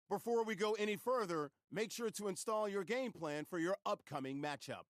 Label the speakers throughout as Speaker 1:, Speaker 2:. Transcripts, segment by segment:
Speaker 1: Before we go any further, make sure to install your game plan for your upcoming matchup.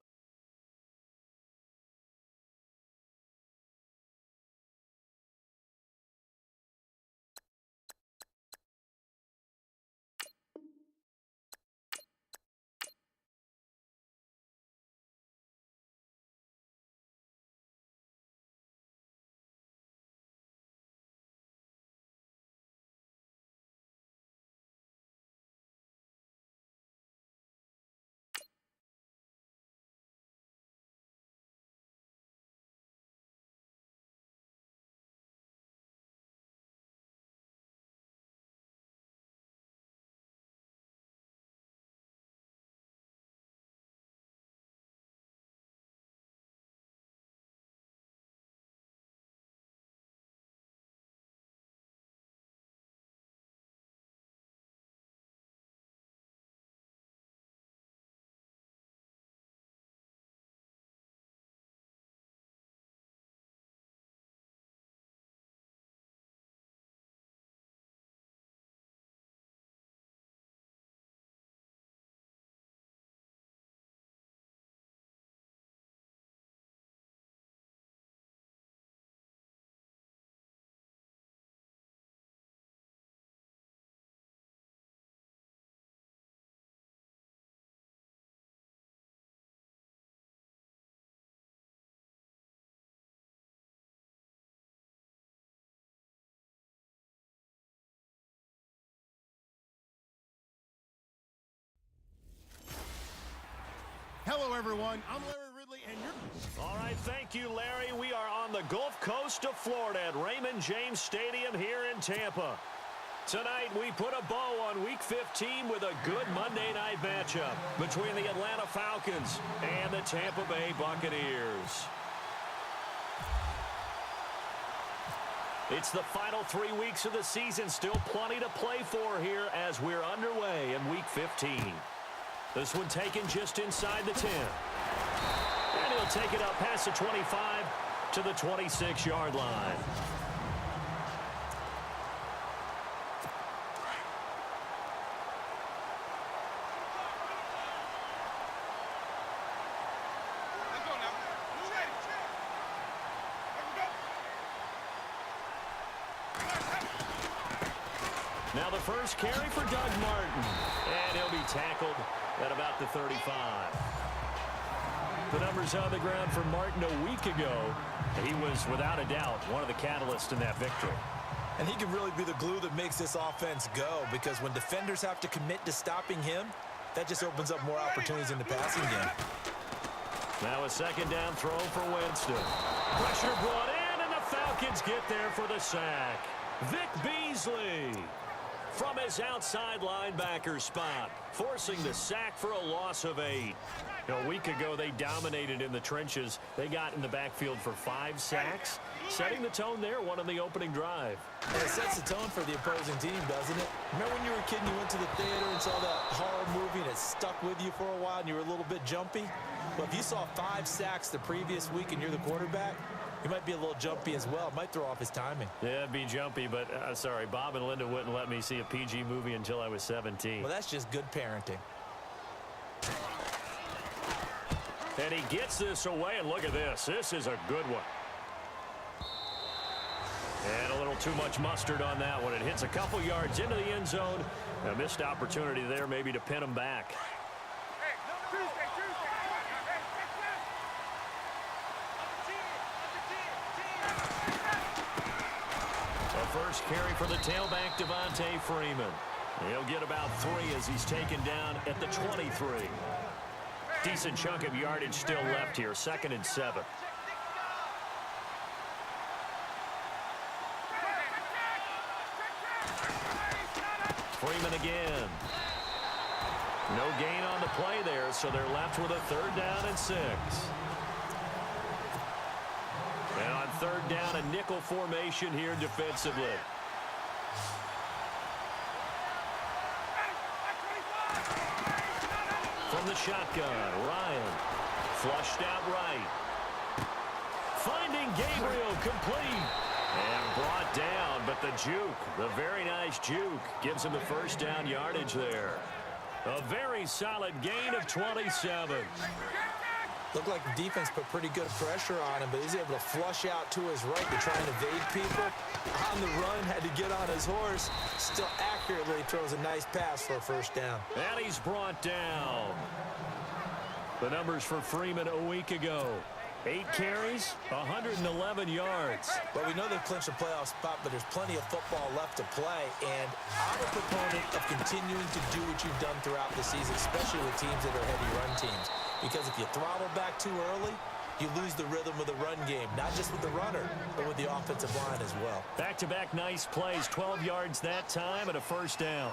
Speaker 1: Hello, everyone. I'm Larry Ridley, and you're...
Speaker 2: All right, thank you, Larry. We are on the Gulf Coast of Florida at Raymond James Stadium here in Tampa. Tonight, we put a bow on Week 15 with a good Monday night matchup between the Atlanta Falcons and the Tampa Bay Buccaneers. It's the final 3 weeks of the season. Still plenty to play for here as we're underway in Week 15. This one taken just inside the 10. And he'll take it up past the 25 to the 26-yard line. Now the first carry for Doug Martin. And he'll be tackled at about the 35. The numbers on the ground for Martin a week ago. He was, without a doubt, one of the catalysts in that victory.
Speaker 3: And he can really be the glue that makes this offense go, because when defenders have to commit to stopping him, that just opens up more opportunities in the passing game.
Speaker 2: Now a second down throw for Winston. Pressure brought in, and the Falcons get there for the sack. Vic Beasley from his outside linebacker spot, forcing the sack for a loss of 8. A week ago, they dominated in the trenches. They got in the backfield for 5 sacks, setting the tone there, one on the opening drive.
Speaker 3: And it sets the tone for the opposing team, doesn't it? Remember when you were a kid and you went to the theater and saw that horror movie and it stuck with you for a while and you were a little bit jumpy? Well, if you saw 5 sacks the previous week and you're the quarterback, he might be a little jumpy as well. Might throw off his timing.
Speaker 2: Yeah, it'd be jumpy, but sorry, Bob and Linda wouldn't let me see a PG movie until I was 17.
Speaker 3: Well, that's just good parenting.
Speaker 2: And he gets this away, and look at this. This is a good one. And a little too much mustard on that one. It hits a couple yards into the end zone. A missed opportunity there maybe to pin him back. First carry for the tailback, Devontae Freeman. He'll get about 3 as he's taken down at the 23. Decent chunk of yardage still left here, 2nd and 7. Freeman again. No gain on the play there, so they're left with a 3rd down and 6. And on 3rd down, a nickel formation here defensively. From the shotgun, Ryan. Flushed out right. Finding Gabriel complete. And brought down, but the juke, the very nice juke, gives him the first down yardage there. A very solid gain of 27.
Speaker 3: Looked like the defense put pretty good pressure on him, but he's able to flush out to his right to try and evade people. On the run, had to get on his horse. Still accurately throws a nice pass for a first down.
Speaker 2: And he's brought down. The numbers for Freeman a week ago. 8 carries, 111 yards.
Speaker 3: Well, we know they've clinched a playoff spot, but there's plenty of football left to play. And I'm a proponent of continuing to do what you've done throughout the season, especially with teams that are heavy run teams. Because if you throttle back too early, you lose the rhythm of the run game, not just with the runner, but with the offensive line as well.
Speaker 2: Back-to-back nice plays, 12 yards that time and a first down.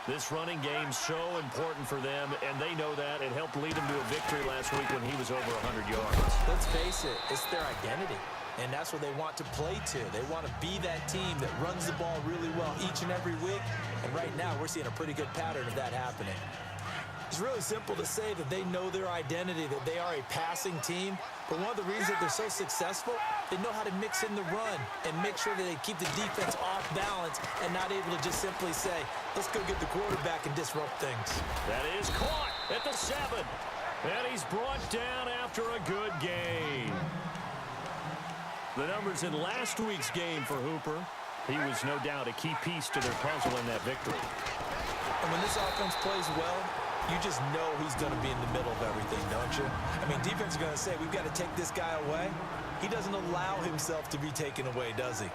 Speaker 2: This running game's so important for them, and they know that. It helped lead them to a victory last week when he was over 100 yards.
Speaker 3: Let's face it, it's their identity, and that's what they want to play to. They want to be that team that runs the ball really well each and every week, and right now we're seeing a pretty good pattern of that happening. It's really simple to say that they know their identity, that they are a passing team. But one of the reasons that they're so successful, they know how to mix in the run and make sure that they keep the defense off balance and not able to just simply say, let's go get the quarterback and disrupt things.
Speaker 2: That is caught at the 7. And he's brought down after a good game. The numbers in last week's game for Hooper. He was no doubt a key piece to their puzzle in that victory.
Speaker 3: And when this offense plays well, you just know he's going to be in the middle of everything, don't you? I mean, defense is going to say, we've got to take this guy away. He doesn't allow himself to be taken away, does he?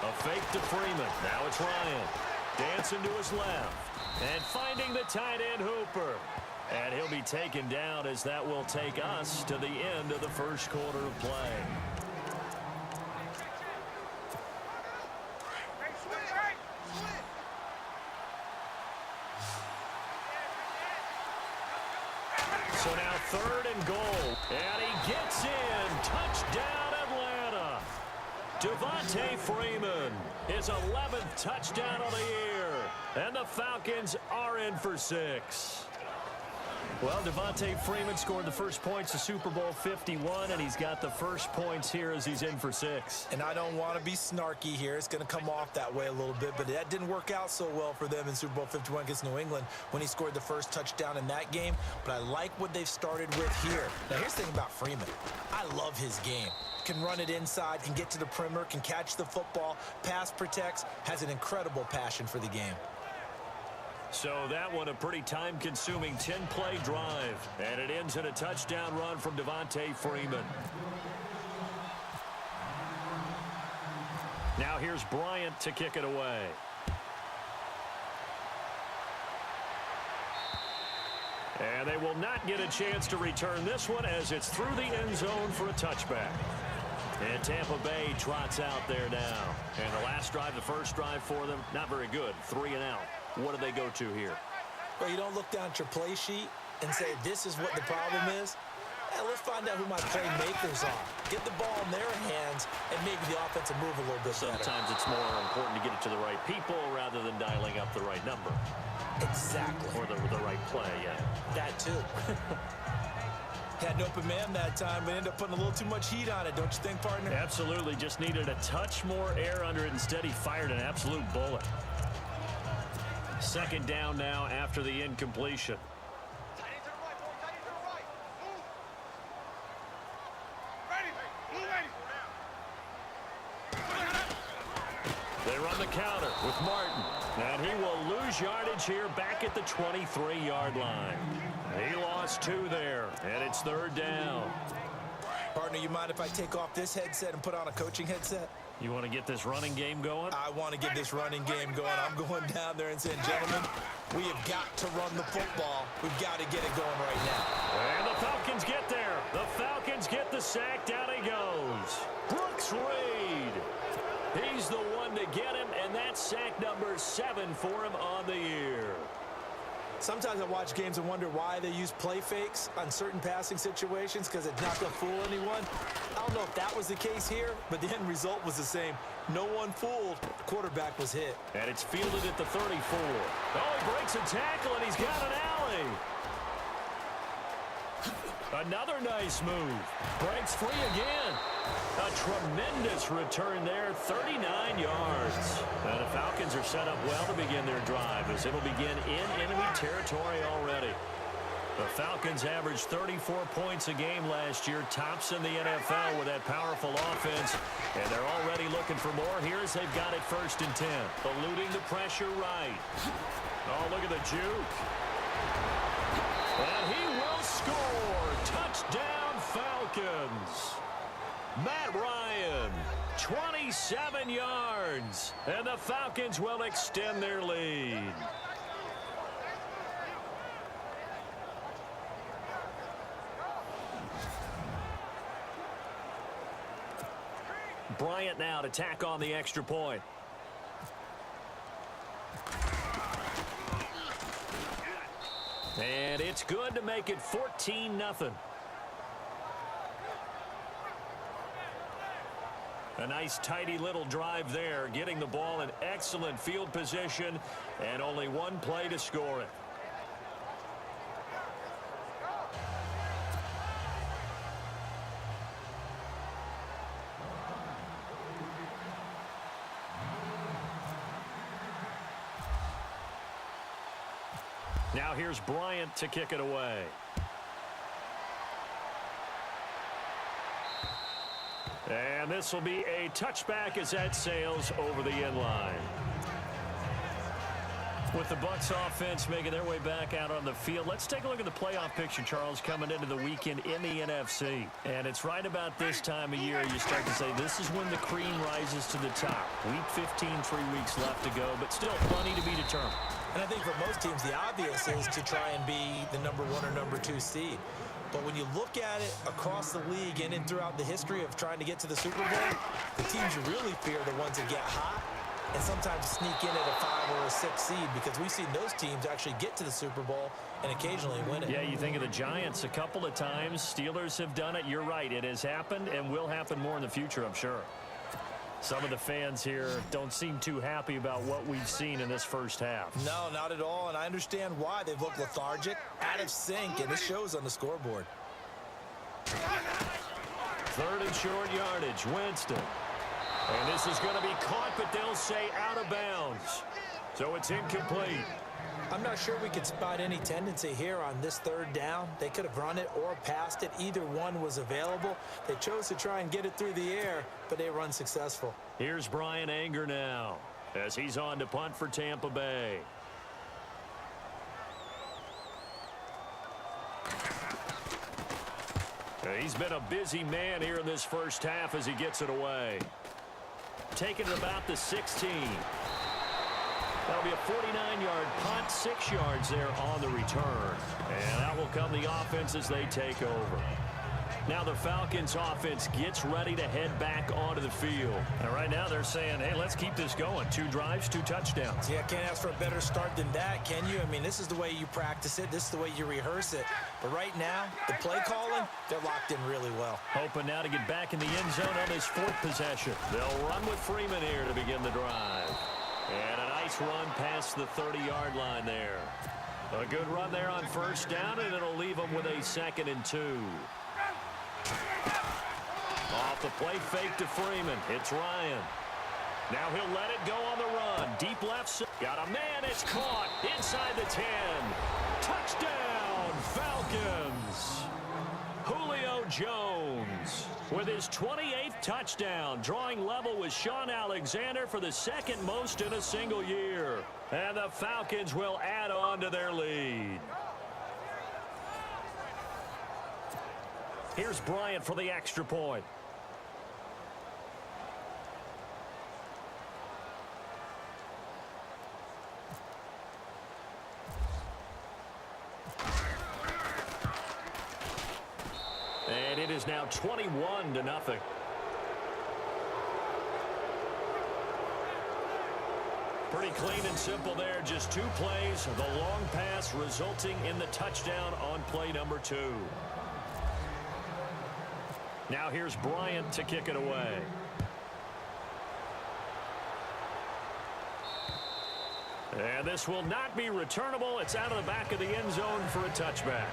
Speaker 2: A fake to Freeman. Now it's Ryan. Dancing to his left. And finding the tight end Hooper. And he'll be taken down as that will take us to the end of the first quarter of play. So now 3rd and goal. And he gets in. Touchdown, Atlanta. Devontae Freeman, his 11th touchdown of the year. And the Falcons are in for 6. Well, Devontae Freeman scored the first points of Super Bowl 51, and he's got the first points here as he's in for 6.
Speaker 3: And I don't want to be snarky here. It's going to come off that way a little bit, but that didn't work out so well for them in Super Bowl 51 against New England when he scored the first touchdown in that game. But I like what they've started with here. Now, here's the thing about Freeman. I love his game. Can run it inside, can get to the perimeter, can catch the football, pass protects, has an incredible passion for the game.
Speaker 2: So that one a pretty time-consuming 10-play drive. And it ends in a touchdown run from Devontae Freeman. Now here's Bryant to kick it away. And they will not get a chance to return this one as it's through the end zone for a touchback. And Tampa Bay trots out there now. And the last drive, the first drive for them, not very good. 3 and out. What do they go to here?
Speaker 3: Well, you don't look down at your play sheet and say, this is what the problem is. Let's find out who my playmakers are. Get the ball in their hands, and maybe the offense will move a little bit better.
Speaker 2: Sometimes it's more important to get it to the right people rather than dialing up the right number.
Speaker 3: Exactly.
Speaker 2: Or the right play, yeah.
Speaker 3: That too. Had an open man that time, but ended up putting a little too much heat on it, don't you think, partner?
Speaker 2: Absolutely. Just needed a touch more air under it. Instead, he fired an absolute bullet. 2nd down now after the incompletion. They run the counter with Martin. And he will lose yardage here back at the 23-yard line. He lost 2 there, and it's 3rd down.
Speaker 3: Partner, you mind if I take off this headset and put on a coaching headset?
Speaker 2: You want to get this running game going?
Speaker 3: I want to get this running game going. I'm going down there and saying, gentlemen, we have got to run the football. We've got to get it going right now.
Speaker 2: And the Falcons get there. The Falcons get the sack. Down he goes. Brooks Reed. He's the one to get him, and that's sack number 7 for him on the year.
Speaker 3: Sometimes I watch games and wonder why they use play fakes on certain passing situations because it's not going to fool anyone. I don't know if that was the case here, but the end result was the same. No one fooled. The quarterback was hit.
Speaker 2: And it's fielded at the 34. Oh, he breaks a tackle, and he's got an alley. Another nice move. Breaks free again. A tremendous return there, 39 yards. And the Falcons are set up well to begin their drive as it'll begin in enemy territory already. The Falcons averaged 34 points a game last year, tops in the NFL with that powerful offense. And they're already looking for more here as they've got it 1st and 10. Eluding the pressure right. Oh, look at the juke. And he will score. Touchdown, Falcons. Matt Ryan, 27 yards. And the Falcons will extend their lead. Bryant now to tack on the extra point. And it's good to make it 14-0. A nice, tidy little drive there, getting the ball in excellent field position, and only one play to score it. Now here's Bryant to kick it away. And this will be a touchback as that sails over the end line. With the Bucs offense making their way back out on the field, let's take a look at the playoff picture, Charles, coming into the weekend in the NFC. And it's right about this time of year you start to say this is when the cream rises to the top. Week 15, 3 weeks left to go, but still plenty to be determined.
Speaker 3: And I think for most teams, the obvious is to try and be the number 1 or number 2 seed. But when you look at it across the league and in throughout the history of trying to get to the Super Bowl, the teams you really fear are the ones that get hot and sometimes sneak in at a 5 or a 6 seed, because we've seen those teams actually get to the Super Bowl and occasionally win it.
Speaker 2: Yeah, you think of the Giants a couple of times. Steelers have done it. You're right. It has happened and will happen more in the future, I'm sure. Some of the fans here don't seem too happy about what we've seen in this first half.
Speaker 3: No, not at all, and I understand why. They've looked lethargic, out of sync, and it shows on the scoreboard.
Speaker 2: 3rd and short yardage, Winston. And this is going to be caught, but they'll say out of bounds. So it's incomplete.
Speaker 3: I'm not sure we could spot any tendency here on this 3rd down. They could have run it or passed it. Either one was available. They chose to try and get it through the air, but they were unsuccessful.
Speaker 2: Here's Brian Anger now as he's on to punt for Tampa Bay. He's been a busy man here in this first half as he gets it away. Taking it about the 16. That'll be a 49-yard punt, 6 yards there on the return. And that will come the offense as they take over. Now the Falcons offense gets ready to head back onto the field. And right now they're saying, hey, let's keep this going. 2 drives, 2 touchdowns.
Speaker 3: Yeah, can't ask for a better start than that, can you? I mean, this is the way you practice it. This is the way you rehearse it. But right now, the play calling, they're locked in really well.
Speaker 2: Hoping now to get back in the end zone on this 4th possession. They'll run with Freeman here to begin the drive. And a nice run past the 30-yard line there. A good run there on 1st down, and it'll leave them with a 2nd and 2. Off the play fake to Freeman. It's Ryan. Now he'll let it go on the run. Deep left side. Got a man. It's caught inside the 10. Touchdown, Falcons. Julio Jones with his 28th touchdown, drawing level with Sean Alexander for the 2nd most in a single year. And the Falcons will add on to their lead. Here's Bryant for the extra point. And it is now 21-0. Pretty clean and simple there. Just 2 plays. The long pass resulting in the touchdown on play number 2. Now here's Bryant to kick it away. And this will not be returnable. It's out of the back of the end zone for a touchback.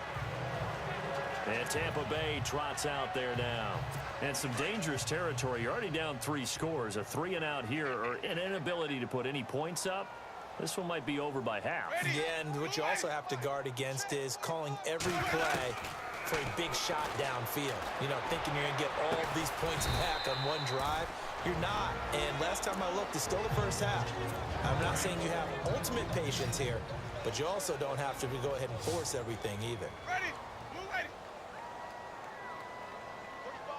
Speaker 2: And Tampa Bay trots out there now. And some dangerous territory. You're already down 3 scores. A 3-and-out here, or an inability to put any points up. This one might be over by half.
Speaker 3: Yeah, and what you also have to guard against is calling every play for a big shot downfield. You know, thinking you're going to get all of these points back on one drive. You're not. And last time I looked, it's still the first half. I'm not saying you have ultimate patience here, but you also don't have to go ahead and force everything either.
Speaker 4: Ready. Move ready. 45.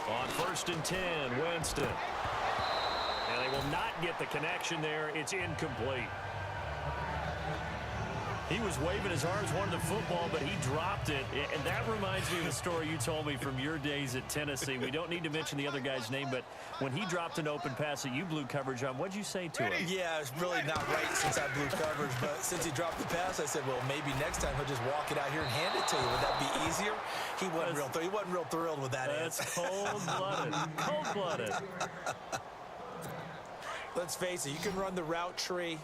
Speaker 2: On 1st and 10, Winston. And they will not get the connection there. It's incomplete. He was waving his arms, wanted the football, but he dropped it. And that reminds me of the story you told me from your days at Tennessee. We don't need to mention the other guy's name, but when he dropped an open pass that you blew coverage on, what'd you say to him?
Speaker 3: Yeah, it's really not right since I blew coverage, but since he dropped the pass, I said, well, maybe next time he'll just walk it out here and hand it to you. Would that be easier? He wasn't real thrilled with that answer.
Speaker 2: That's cold-blooded. Cold-blooded.
Speaker 3: Let's face it, you can run the route tree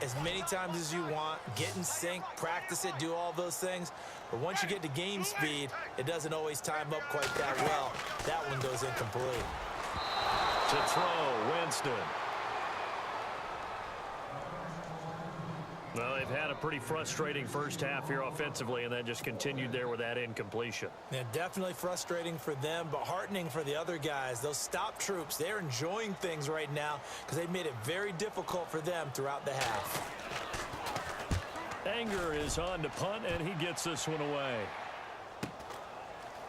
Speaker 3: as many times as you want, get in sync, practice it, do all those things. But once you get to game speed, it doesn't always time up quite that well. That one goes incomplete.
Speaker 2: To throw, Winston. Well, they've had a pretty frustrating first half here offensively, and then just continued there with that incompletion.
Speaker 3: Yeah, definitely frustrating for them, but heartening for the other guys. Those stop troops, they're enjoying things right now because they've made it very difficult for them throughout the half.
Speaker 2: Anger is on to punt, and he gets this one away.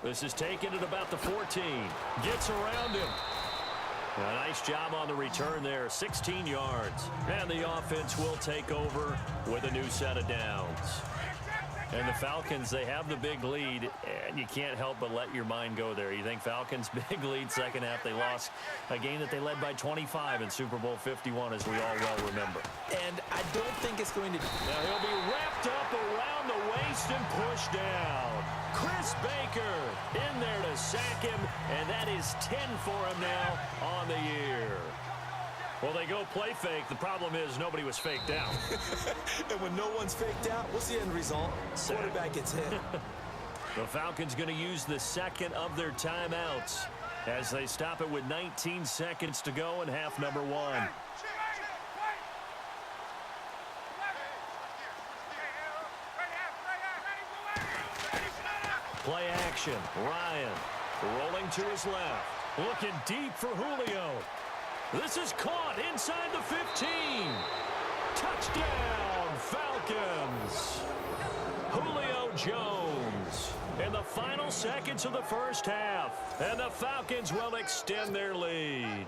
Speaker 2: This is taken at about the 14. Gets around him. A nice job on the return there, 16 yards. And the offense will take over with a new set of downs. And the Falcons, they have the big lead, and you can't help but let your mind go there. You think Falcons big lead, second half they lost a game that they led by 25 in Super Bowl 51, as we all well remember.
Speaker 3: And I don't think it's going to...
Speaker 2: Now he'll be wrapped up around the waist and pushed down. Chris Baker in there to sack him, and that is 10 for him now on the year. Well, they go play fake. The problem is nobody was faked out.
Speaker 3: And when no one's faked out, what's the end result? Quarterback gets hit.
Speaker 2: The Falcons going to use the second of their timeouts as they stop it with 19 seconds to go in half number 1. Play action. Ryan rolling to his left. Looking deep for Julio. This is caught inside the 15. Touchdown, Falcons. Julio Jones in the final seconds of the first half. And the Falcons will extend their lead.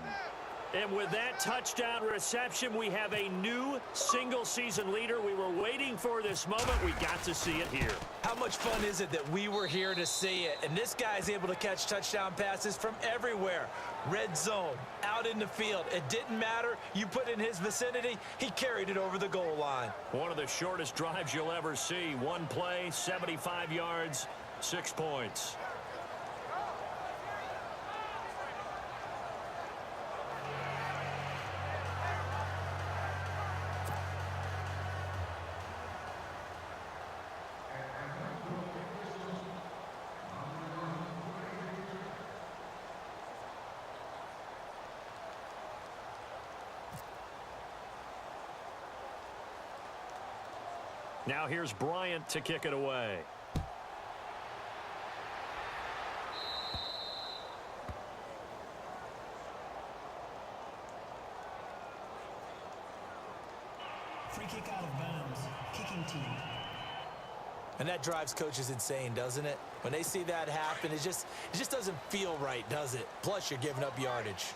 Speaker 2: And with that touchdown reception, we have a new single-season leader. We were waiting for this moment. We got to see it here.
Speaker 3: How much fun is it that we were here to see it? And this guy's able to catch touchdown passes from everywhere. Red zone, out in the field. It didn't matter. You put in his vicinity, he carried it over the goal line.
Speaker 2: One of the shortest drives you'll ever see. One play, 75 yards, 6 points. Now here's Bryant to kick it away.
Speaker 5: Free kick out of bounds. Kicking team.
Speaker 3: And that drives coaches insane, doesn't it? When they see that happen, it just doesn't feel right, does it? Plus, you're giving up yardage.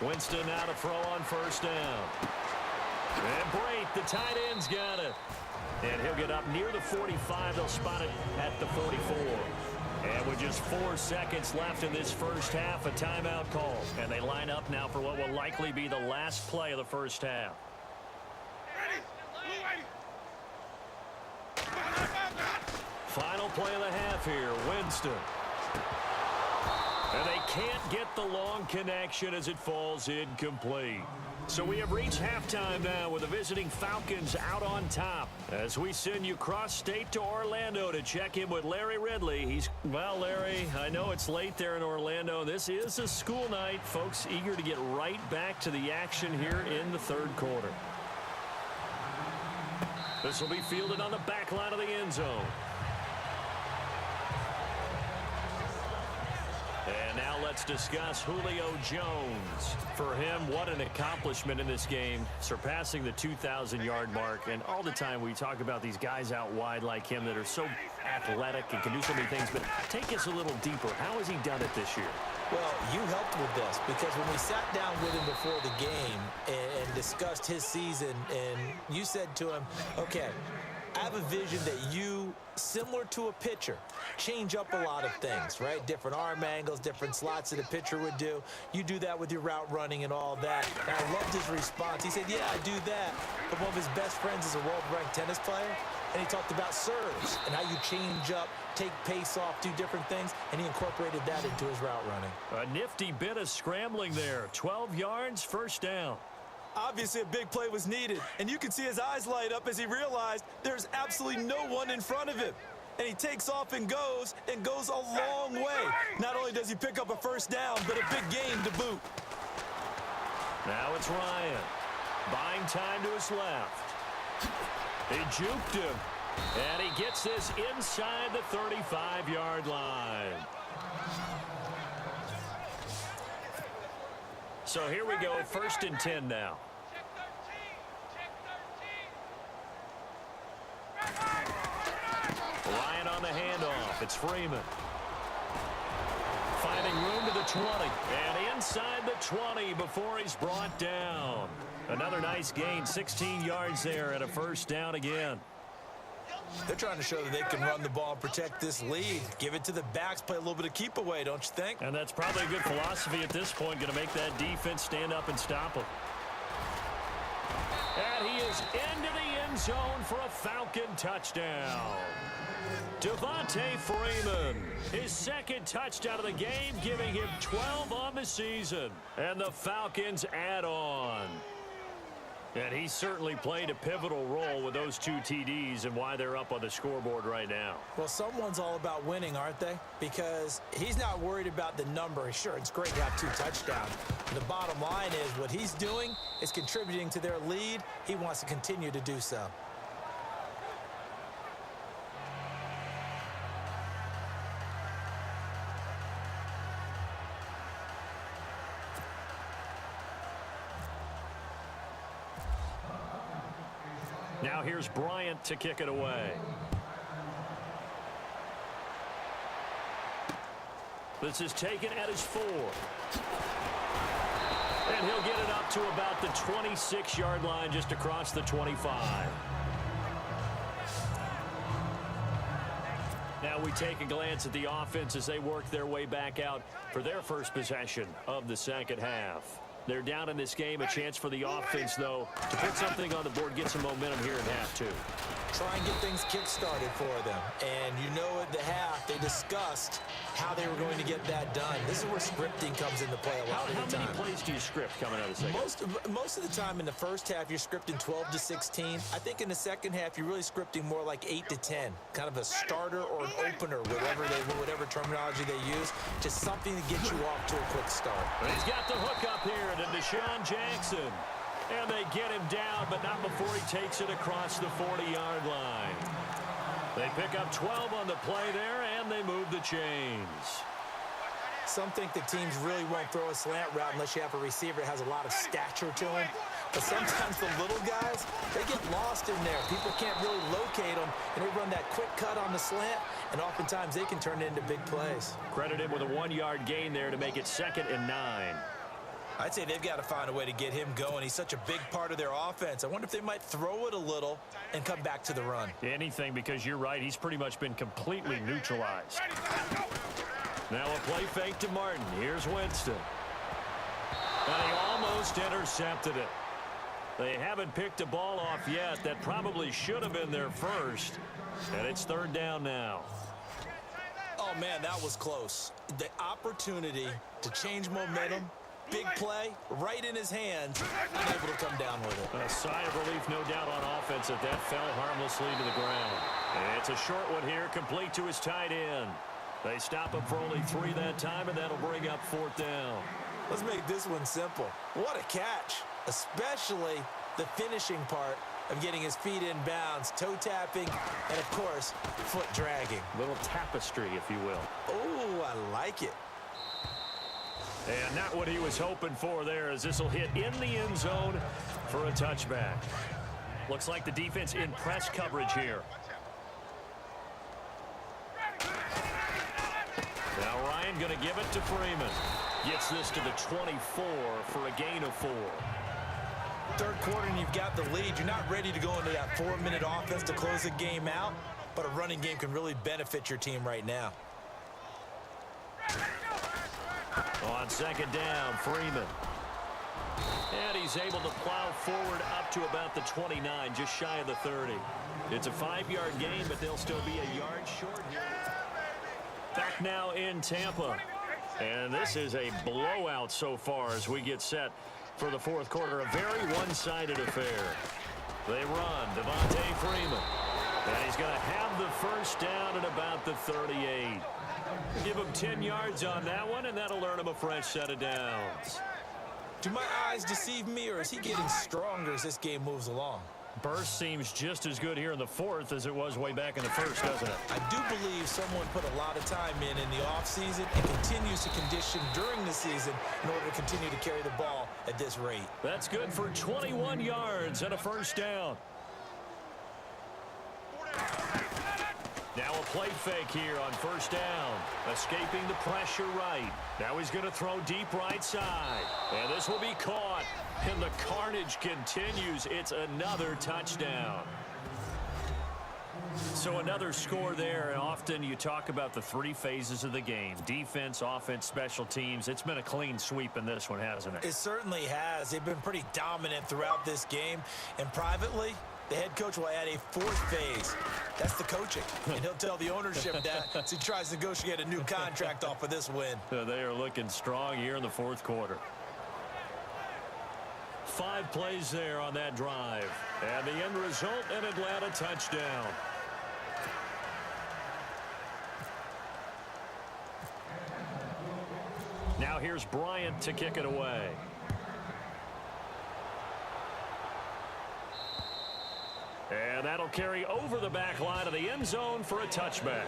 Speaker 2: Winston now to throw on first down. And Brate, the tight end's got it. And he'll get up near the 45. They'll spot it at the 44. And with just 4 seconds left in this first half, a timeout call. And they line up now for what will likely be the last play of the first half. Final play of the half here, Winston. And they can't get the long connection as it falls incomplete. So we have reached halftime now with the visiting Falcons out on top. As we send you cross-state to Orlando to check in with Larry Ridley. Well, Larry, I know it's late there in Orlando. This is a school night. Folks eager to get right back to the action here in the third quarter. This will be fielded on the back line of the end zone. And now let's discuss Julio Jones. For him, what an accomplishment in this game, surpassing the 2,000-yard mark. And all the time we talk about these guys out wide like him that are so athletic and can do so many things. But take us a little deeper. How has he done it this year?
Speaker 3: Well, you helped with this because when we sat down with him before the game and discussed his season, and you said to him, okay, I have a vision that you, similar to a pitcher, change up a lot of things, right? Different arm angles, different slots that a pitcher would do. You do that with your route running and all that. And I loved his response. He said, yeah, I do that. But one of his best friends is a world-ranked tennis player, and he talked about serves and how you change up, take pace off, do different things, and he incorporated that into his route running.
Speaker 2: A nifty bit of scrambling there. 12 yards, first down.
Speaker 3: Obviously, a big play was needed, and you can see his eyes light up as he realized there's absolutely no one in front of him. And he takes off and goes a long way. Not only does he pick up a first down, but a big gain to boot.
Speaker 2: Now it's Ryan. Buying time to his left. He juked him, and he gets this inside the 35-yard line. So here we go, 1st and 10 now. Ryan on the handoff. It's Freeman. Finding room to the 20. And inside the 20 before he's brought down. Another nice gain, 16 yards there and a first down again.
Speaker 3: They're trying to show that they can run the ball and protect this lead. Give it to the backs, play a little bit of keep away, don't you think?
Speaker 2: And that's probably a good philosophy at this point, going to make that defense stand up and stop him. And he is into the end zone for a Falcon touchdown. Devontae Freeman, his second touchdown of the game, giving him 12 on the season. And the Falcons add on. And he certainly played a pivotal role with those 2 TDs and why they're up on the scoreboard right now.
Speaker 3: Well, someone's all about winning, aren't they? Because he's not worried about the number. Sure, it's great to have 2 touchdowns. The bottom line is what he's doing is contributing to their lead. He wants to continue to do so.
Speaker 2: Now here's Bryant to kick it away. This is taken at his 4. And he'll get it up to about the 26-yard line, just across the 25. Now we take a glance at the offense as they work their way back out for their first possession of the second half. They're down in this game. A chance for the offense, though, to put something on the board, get some momentum here in half 2.
Speaker 3: Try and get things kick-started for them. And you know at the half, they discussed how they were going to get that done. This is where scripting comes into play a lot of the time.
Speaker 2: How many plays do you script coming out of the second?
Speaker 3: Most of the time in the first half, you're scripting 12 to 16. I think in the second half, you're really scripting more like 8 to 10. Kind of a starter or an opener, whatever terminology they use. Just something to get you off to a quick start.
Speaker 2: But he's got the hook up here to Deshaun Jackson. And they get him down, but not before he takes it across the 40-yard line. They pick up 12 on the play there, and they move the chains.
Speaker 3: Some think that teams really won't throw a slant route unless you have a receiver that has a lot of stature to him. But sometimes the little guys, they get lost in there. People can't really locate them, and they run that quick cut on the slant, and oftentimes they can turn it into big plays.
Speaker 2: Credit him with a 1-yard gain there to make it 2nd and 9.
Speaker 3: I'd say they've got to find a way to get him going. He's such a big part of their offense. I wonder if they might throw it a little and come back to the run.
Speaker 2: Anything, because you're right. He's pretty much been completely neutralized. Now a play fake to Martin. Here's Winston. And he almost intercepted it. They haven't picked a ball off yet. That probably should have been their first. And it's third down now.
Speaker 3: Oh, man, that was close. The opportunity to change momentum, big play, right in his hands, unable to come down with it.
Speaker 2: A sigh of relief, no doubt, on offense that fell harmlessly to the ground. And it's a short one here, complete to his tight end. They stop him for only 3 that time, and that'll bring up fourth down.
Speaker 3: Let's make this one simple. What a catch, especially the finishing part of getting his feet in bounds, toe tapping, and, of course, foot dragging.
Speaker 2: Little tapestry, if you will.
Speaker 3: Oh, I like it.
Speaker 2: And not what he was hoping for there, as this will hit in the end zone for a touchback. Looks like the defense in press coverage here. Now Ryan going to give it to Freeman. Gets this to the 24 for a gain of 4.
Speaker 3: Third quarter and you've got the lead. You're not ready to go into that 4-minute offense to close the game out, but a running game can really benefit your team right now.
Speaker 2: On second down, Freeman. And he's able to plow forward up to about the 29, just shy of the 30. It's a 5-yard gain, but they'll still be a yard short here. Back now in Tampa. And this is a blowout so far as we get set for the fourth quarter. A very one-sided affair. They run. Devontae Freeman. And he's going to have the first down at about the 38. Give him 10 yards on that one, and that'll earn him a fresh set of downs.
Speaker 3: Do my eyes deceive me, or is he getting stronger as this game moves along?
Speaker 2: Burst seems just as good here in the fourth as it was way back in the first, doesn't it?
Speaker 3: I do believe someone put a lot of time in the offseason and continues to condition during the season in order to continue to carry the ball at this rate.
Speaker 2: That's good for 21 yards and a first down. Now a play fake here on first down. Escaping the pressure right. Now he's going to throw deep right side. And this will be caught. And the carnage continues. It's another touchdown. So another score there. And often you talk about the 3 phases of the game. Defense, offense, special teams. It's been a clean sweep in this one, hasn't it?
Speaker 3: It certainly has. They've been pretty dominant throughout this game. And privately, the head coach will add a 4th phase. That's the coaching. And he'll tell the ownership that as he tries to negotiate a new contract off of this win.
Speaker 2: They are looking strong here in the fourth quarter. 5 plays there on that drive. And the end result, an Atlanta touchdown. Now here's Bryant to kick it away. And that'll carry over the back line of the end zone for a touchback.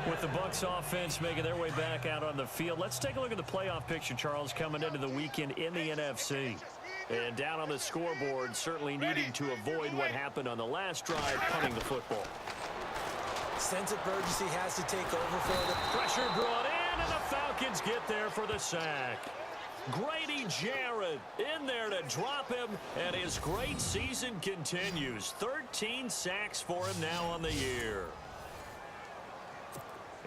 Speaker 2: With the Bucs offense making their way back out on the field, let's take a look at the playoff picture, Charles, coming into the weekend in the NFC. And down on the scoreboard, certainly needing to avoid what happened on the last drive, punting the football.
Speaker 3: Sense of urgency has to take over for them.
Speaker 2: Pressure brought in, and the Falcons get there for the sack. Grady Jarrett in there to drop him, and his great season continues. 13 sacks for him now on the year.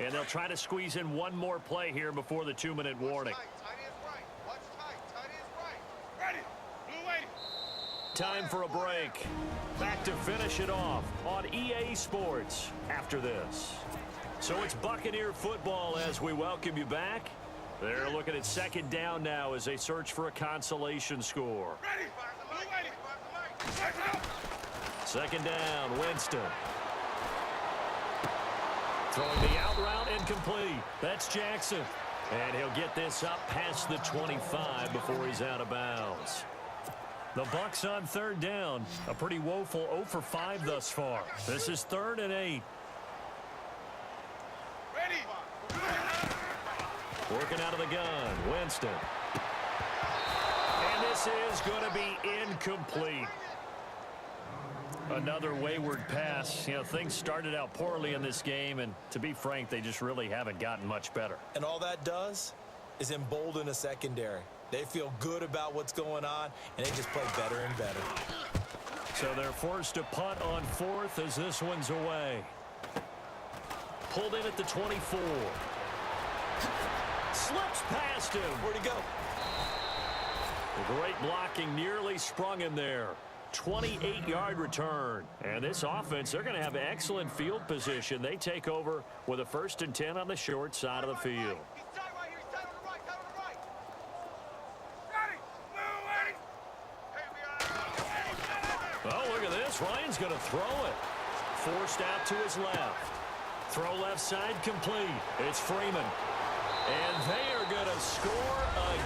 Speaker 2: And they'll try to squeeze in one more play here before the 2-minute warning. Time for a break. Back to finish it off on EA Sports after this. So it's Buccaneer football as we welcome you back. They're looking at second down now as they search for a consolation score. Second down, Winston. Throwing the out route incomplete. That's Jackson. And he'll get this up past the 25 before he's out of bounds. The Bucs on third down. A pretty woeful 0 for 5 thus far. This is 3rd and 8. Working out of the gun, Winston. And this is going to be incomplete. Another wayward pass. You know, things started out poorly in this game, and to be frank, they just really haven't gotten much better.
Speaker 3: And all that does, is embolden a secondary. They feel good about what's going on, and they just play better and better.
Speaker 2: So they're forced to punt on fourth as this one's away. Pulled in at the 24. Slips past him.
Speaker 3: Where'd he go?
Speaker 2: The great blocking nearly sprung him there. 28-yard return. And this offense, they're going to have excellent field position. They take over with a 1st and 10 on the short side of the field. Oh, look at this. Ryan's going to throw it. Forced out to his left. Throw left side complete. It's Freeman. And they are going to score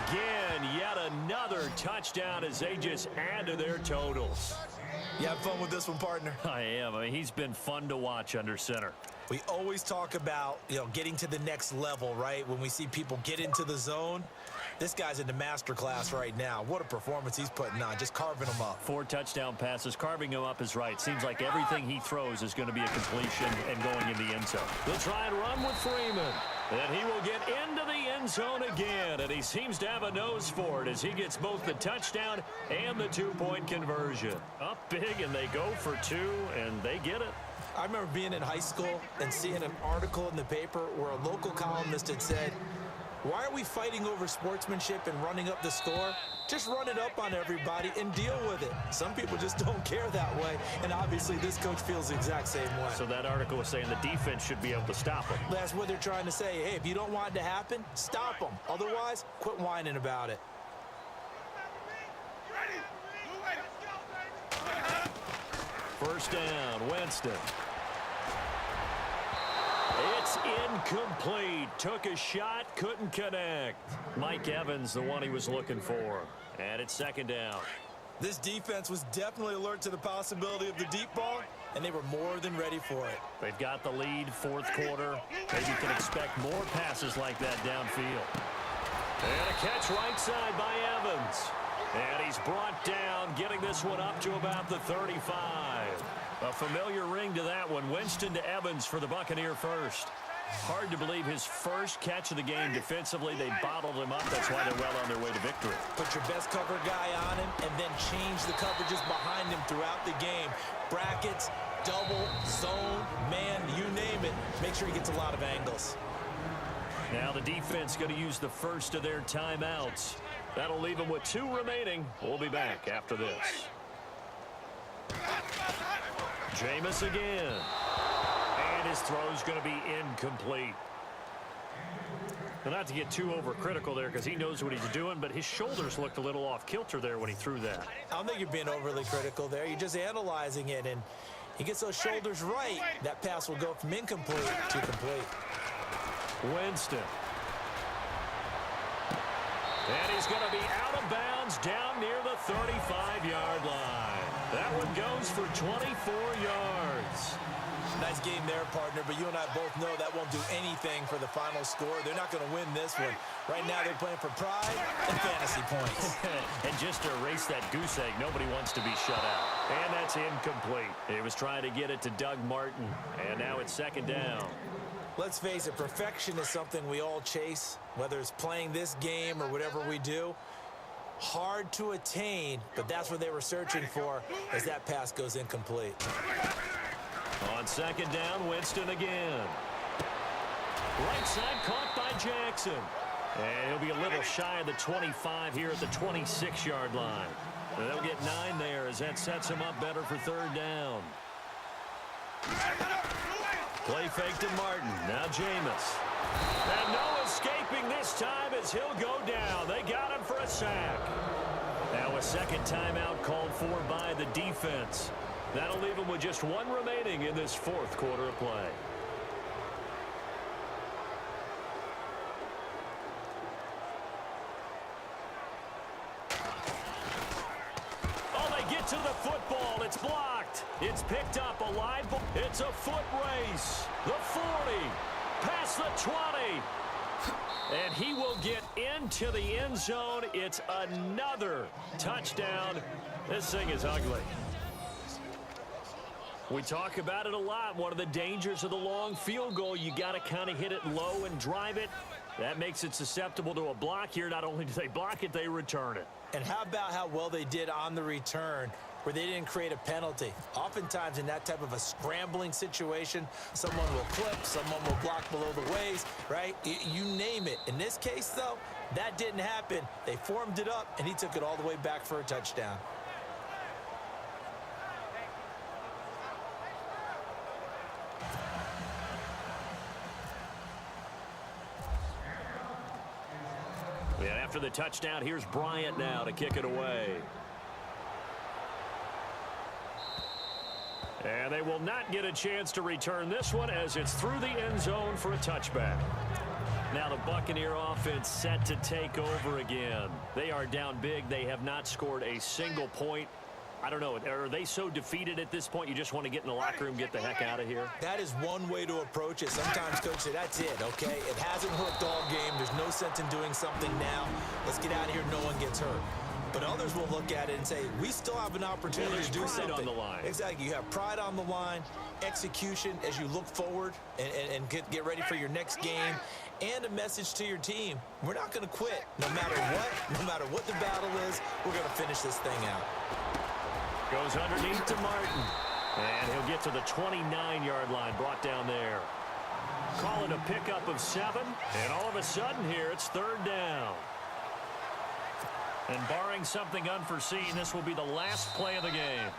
Speaker 2: again. Yet another touchdown as they just add to their totals.
Speaker 3: You have fun with this one, partner?
Speaker 2: I am. I mean, he's been fun to watch under center.
Speaker 3: We always talk about, getting to the next level, right? When we see people get into the zone. This guy's in the master class right now. What a performance he's putting on, just carving them up.
Speaker 2: 4 touchdown passes. Carving him up is right. Seems like everything he throws is going to be a completion and going in the end zone. They'll try and run with Freeman. And he will get into the end zone again. And he seems to have a nose for it as he gets both the touchdown and the 2-point conversion. Up big, and they go for 2, and they get it.
Speaker 3: I remember being in high school and seeing an article in the paper where a local columnist had said, why are we fighting over sportsmanship and running up the score? Just run it up on everybody and deal with it. Some people just don't care that way, and obviously this coach feels the exact same way.
Speaker 2: So that article was saying the defense should be able to stop him.
Speaker 3: That's what they're trying to say. Hey, if you don't want it to happen, stop them. Otherwise, quit whining about it.
Speaker 2: First down, Winston. It's incomplete. Took a shot, couldn't connect. Mike Evans, the one he was looking for. And it's 2nd down.
Speaker 3: This defense was definitely alert to the possibility of the deep ball, and they were more than ready for it.
Speaker 2: They've got the lead, 4th quarter. Maybe you can expect more passes like that downfield. And a catch right side by Evans. And he's brought down, getting this one up to about the 35. A familiar ring to that one. Winston to Evans for the Buccaneer first. Hard to believe his first catch of the game defensively. They bottled him up. That's why they're well on their way to victory.
Speaker 3: Put your best cover guy on him and then change the coverages behind him throughout the game. Brackets, double, zone, man, you name it. Make sure he gets a lot of angles.
Speaker 2: Now the defense going to use the first of their timeouts. That'll leave them with 2 remaining. We'll be back after this. Jameis again. And his throw's going to be incomplete. Now, not to get too overcritical there because he knows what he's doing, but his shoulders looked a little off kilter there when he threw that.
Speaker 3: I don't think you're being overly critical there. You're just analyzing it, and he gets those shoulders right. That pass will go from incomplete to complete.
Speaker 2: Winston. And he's going to be out of bounds down near the 35-yard line. That one goes for 24 yards.
Speaker 3: Nice game there, partner, but you and I both know that won't do anything for the final score. They're not going to win this one. Right now they're playing for pride and fantasy points.
Speaker 2: And just to erase that goose egg, nobody wants to be shut out. And that's incomplete. He was trying to get it to Doug Martin, and now it's 2nd down.
Speaker 3: Let's face it, perfection is something we all chase, whether it's playing this game or whatever we do. Hard to attain, but that's what they were searching for as that pass goes incomplete.
Speaker 2: On 2nd down, Winston again. Right side caught by Jackson. And he'll be a little shy of the 25 here at the 26-yard line. And they'll get 9 there as that sets him up better for 3rd down. Play fake to Martin. Now Jameis. And no escaping this time as he'll go down. They got him for a sack. Now a 2nd timeout called for by the defense. That'll leave him with just 1 remaining in this 4th quarter of play. Oh, they get to the football. It's blocked. It's picked up. A live ball. It's a foot race. The 40. Past the 20. And he will get into the end zone. It's another touchdown. This thing is ugly. We talk about it a lot. One of the dangers of the long field goal, you got to kind of hit it low and drive it. That makes it susceptible to a block here. Not only do they block it, they return it.
Speaker 3: And how about how well they did on the return where they didn't create a penalty? Oftentimes in that type of a scrambling situation, someone will clip, someone will block below the waist, right? You name it. In this case, though, that didn't happen. They formed it up, and he took it all the way back for a touchdown.
Speaker 2: And after the touchdown, here's Bryant now to kick it away. And they will not get a chance to return this one as it's through the end zone for a touchback. Now the Buccaneer offense set to take over again. They are down big. They have not scored a single point. I don't know. Are they so defeated at this point you just want to get in the locker room, get the heck out of here?
Speaker 3: That is one way to approach it. Sometimes coach say, that's it, okay? It hasn't worked all game. There's no sense in doing something now. Let's get out of here. No one gets hurt. But others will look at it and say, we still have an opportunity to do something.
Speaker 2: On the line.
Speaker 3: Exactly. You have pride on the line, execution as you look forward and get ready for your next game, and a message to your team. We're not going to quit. No matter what the battle is, we're going to finish this thing out.
Speaker 2: Goes underneath to Martin. And he'll get to the 29-yard line, brought down there. Call it a pickup of 7. And all of a sudden here, it's 3rd down. And barring something unforeseen, this will be the last play of the game.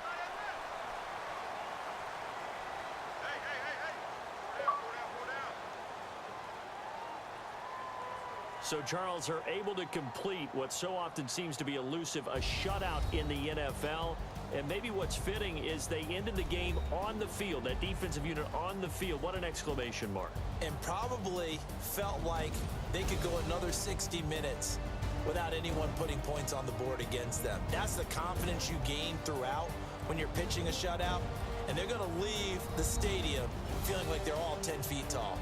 Speaker 2: So Charles are able to complete what so often seems to be elusive, a shutout in the NFL. And maybe what's fitting is they ended the game on the field, that defensive unit on the field. What an exclamation mark.
Speaker 3: And probably felt like they could go another 60 minutes without anyone putting points on the board against them. That's the confidence you gain throughout when you're pitching a shutout. And they're going to leave the stadium feeling like they're all 10 feet tall.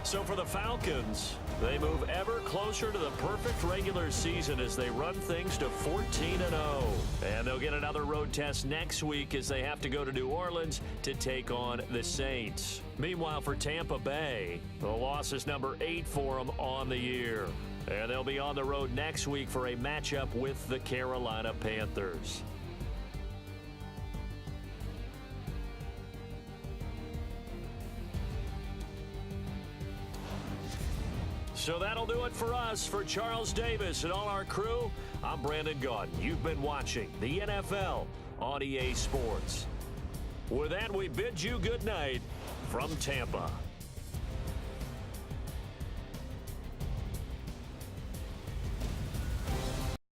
Speaker 2: So for the Falcons, they move ever closer to the perfect regular season as they run things to 14-0. And they'll get another road test next week as they have to go to New Orleans to take on the Saints. Meanwhile, for Tampa Bay, the loss is number 8 for them on the year. And they'll be on the road next week for a matchup with the Carolina Panthers. So that'll do it for us. For Charles Davis and all our crew, I'm Brandon Gaudin. You've been watching the NFL on EA Sports. With that, we bid you good night from Tampa.